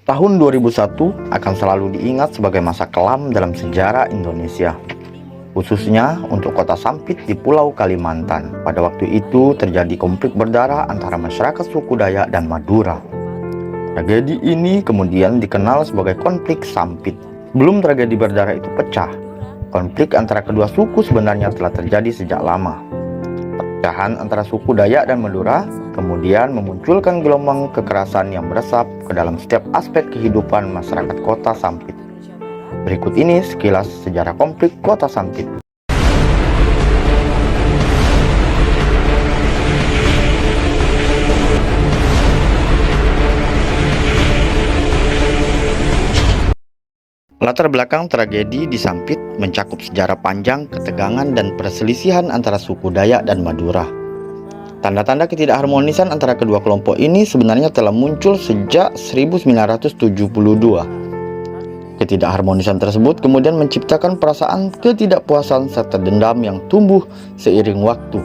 Tahun 2001 akan selalu diingat sebagai masa kelam dalam sejarah Indonesia, khususnya untuk kota Sampit di Pulau Kalimantan. Pada waktu itu terjadi konflik berdarah antara masyarakat suku Dayak dan Madura. Tragedi ini kemudian dikenal sebagai konflik Sampit. Belum tragedi berdarah itu pecah, konflik antara kedua suku sebenarnya telah terjadi sejak lama. Perpecahan antara suku Dayak dan Madura kemudian memunculkan gelombang kekerasan yang meresap ke dalam setiap aspek kehidupan masyarakat kota Sampit. Berikut ini sekilas sejarah konflik kota Sampit. Latar belakang tragedi di Sampit mencakup sejarah panjang ketegangan dan perselisihan antara suku Dayak dan Madura. Tanda-tanda ketidakharmonisan antara kedua kelompok ini sebenarnya telah muncul sejak 1972. Ketidakharmonisan tersebut kemudian menciptakan perasaan ketidakpuasan serta dendam yang tumbuh seiring waktu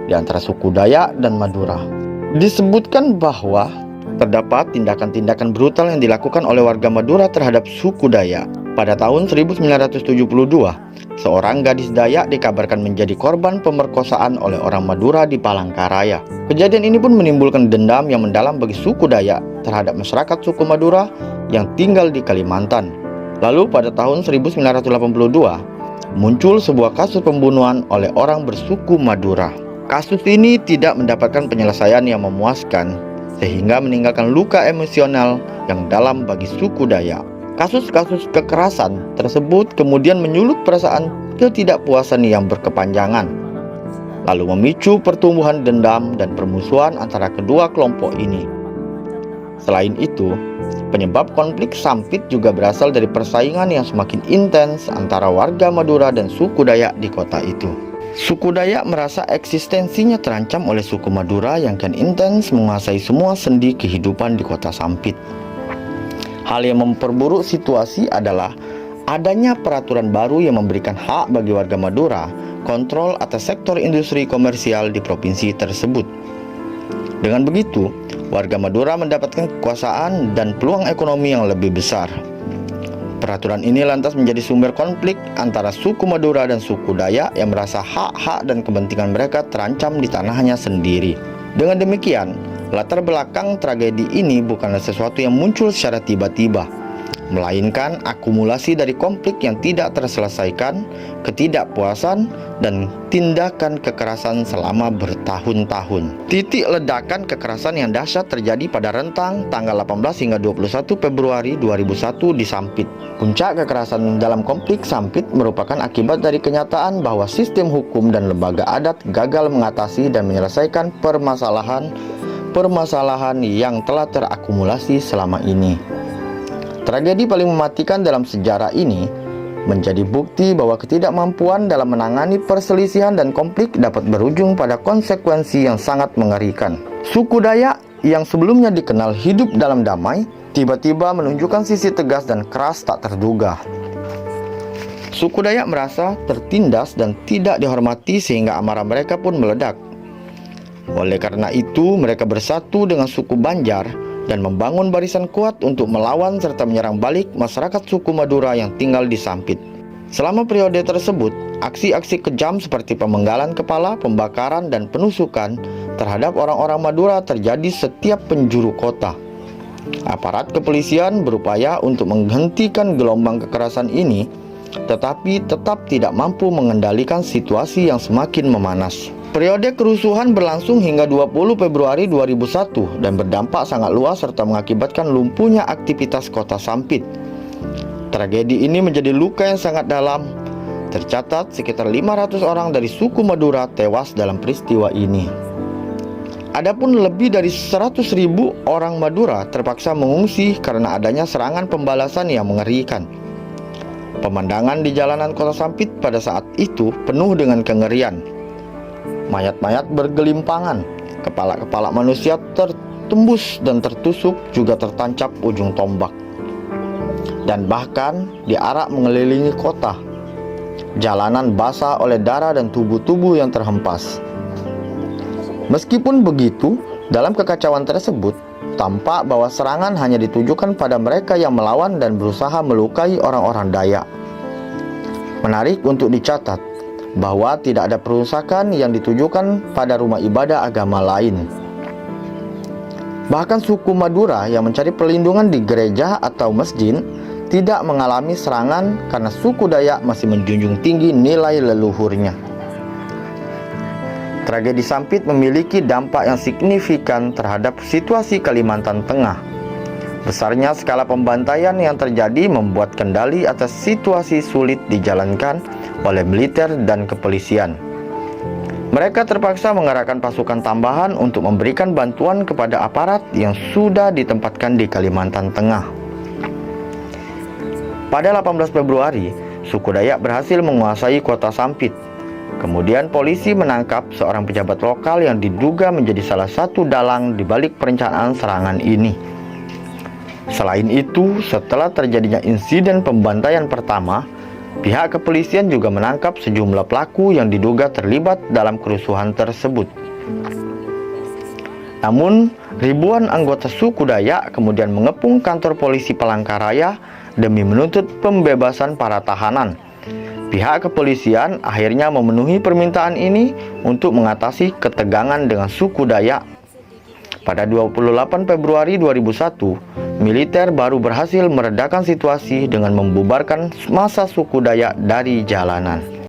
di antara suku Dayak dan Madura. Disebutkan bahwa terdapat tindakan-tindakan brutal yang dilakukan oleh warga Madura terhadap suku Dayak. Pada tahun 1972, seorang gadis Dayak dikabarkan menjadi korban pemerkosaan oleh orang Madura di Palangkaraya. Kejadian ini pun menimbulkan dendam yang mendalam bagi suku Dayak terhadap masyarakat suku Madura yang tinggal di Kalimantan. Lalu pada tahun 1982, muncul sebuah kasus pembunuhan oleh orang bersuku Madura. Kasus ini tidak mendapatkan penyelesaian yang memuaskan, sehingga meninggalkan luka emosional yang dalam bagi suku Dayak. Kasus-kasus kekerasan tersebut kemudian menyulut perasaan ketidakpuasan yang berkepanjangan, lalu memicu pertumbuhan dendam dan permusuhan antara kedua kelompok ini. Selain itu, penyebab konflik Sampit juga berasal dari persaingan yang semakin intens antara warga Madura dan suku Dayak di kota itu. Suku Dayak merasa eksistensinya terancam oleh suku Madura yang kian intens menguasai semua sendi kehidupan di kota Sampit. Hal yang memperburuk situasi adalah adanya peraturan baru yang memberikan hak bagi warga Madura kontrol atas sektor industri komersial di provinsi tersebut. Dengan begitu, warga Madura mendapatkan kekuasaan dan peluang ekonomi yang lebih besar. Peraturan ini lantas menjadi sumber konflik antara suku Madura dan suku Dayak yang merasa hak-hak dan kepentingan mereka terancam di tanahnya sendiri. Dengan demikian, latar belakang tragedi ini bukanlah sesuatu yang muncul secara tiba-tiba, melainkan akumulasi dari konflik yang tidak terselesaikan, ketidakpuasan, dan tindakan kekerasan selama bertahun-tahun. Titik ledakan kekerasan yang dahsyat terjadi pada rentang tanggal 18 hingga 21 Februari 2001 di Sampit. Puncak kekerasan dalam konflik Sampit merupakan akibat dari kenyataan bahwa sistem hukum dan lembaga adat gagal mengatasi dan menyelesaikan permasalahan yang telah terakumulasi selama ini. Tragedi paling mematikan dalam sejarah ini menjadi bukti bahwa ketidakmampuan dalam menangani perselisihan dan konflik dapat berujung pada konsekuensi yang sangat mengerikan. Suku Dayak yang sebelumnya dikenal hidup dalam damai, tiba-tiba menunjukkan sisi tegas dan keras tak terduga. Suku Dayak merasa tertindas dan tidak dihormati sehingga amarah mereka pun meledak. Oleh karena itu, mereka bersatu dengan suku Banjar dan membangun barisan kuat untuk melawan serta menyerang balik masyarakat suku Madura yang tinggal di Sampit. Selama periode tersebut, aksi-aksi kejam seperti pemenggalan kepala, pembakaran, dan penusukan terhadap orang-orang Madura terjadi setiap penjuru kota. Aparat kepolisian berupaya untuk menghentikan gelombang kekerasan ini, tetapi tetap tidak mampu mengendalikan situasi yang semakin memanas. Periode kerusuhan berlangsung hingga 20 Februari 2001 dan berdampak sangat luas serta mengakibatkan lumpuhnya aktivitas kota Sampit. Tragedi ini menjadi luka yang sangat dalam. Tercatat sekitar 500 orang dari suku Madura tewas dalam peristiwa ini. Adapun lebih dari 100.000 orang Madura terpaksa mengungsi karena adanya serangan pembalasan yang mengerikan. Pemandangan di jalanan kota Sampit pada saat itu penuh dengan kengerian. Mayat-mayat bergelimpangan, kepala-kepala manusia tertembus dan tertusuk juga tertancap ujung tombak. Dan bahkan diarak mengelilingi kota. Jalanan basah oleh darah dan tubuh-tubuh yang terhempas. Meskipun begitu, dalam kekacauan tersebut, tampak bahwa serangan hanya ditujukan pada mereka yang melawan dan berusaha melukai orang-orang Dayak. Menarik untuk dicatat bahwa tidak ada perusakan yang ditujukan pada rumah ibadah agama lain. Bahkan suku Madura yang mencari perlindungan di gereja atau masjid tidak mengalami serangan karena suku Dayak masih menjunjung tinggi nilai leluhurnya. Tragedi Sampit memiliki dampak yang signifikan terhadap situasi Kalimantan Tengah. Besarnya skala pembantaian yang terjadi membuat kendali atas situasi sulit dijalankan oleh militer dan kepolisian. Mereka terpaksa mengerahkan pasukan tambahan untuk memberikan bantuan kepada aparat yang sudah ditempatkan di Kalimantan Tengah. Pada 18 Februari, suku Dayak berhasil menguasai kota Sampit. Kemudian polisi menangkap seorang pejabat lokal yang diduga menjadi salah satu dalang di balik perencanaan serangan ini. Selain itu, setelah terjadinya insiden pembantaian pertama, pihak kepolisian juga menangkap sejumlah pelaku yang diduga terlibat dalam kerusuhan tersebut. Namun, ribuan anggota suku Dayak kemudian mengepung kantor polisi Palangkaraya demi menuntut pembebasan para tahanan. Pihak kepolisian akhirnya memenuhi permintaan ini untuk mengatasi ketegangan dengan suku Dayak. Pada 28 Februari 2001, militer baru berhasil meredakan situasi dengan membubarkan massa suku Dayak dari jalanan.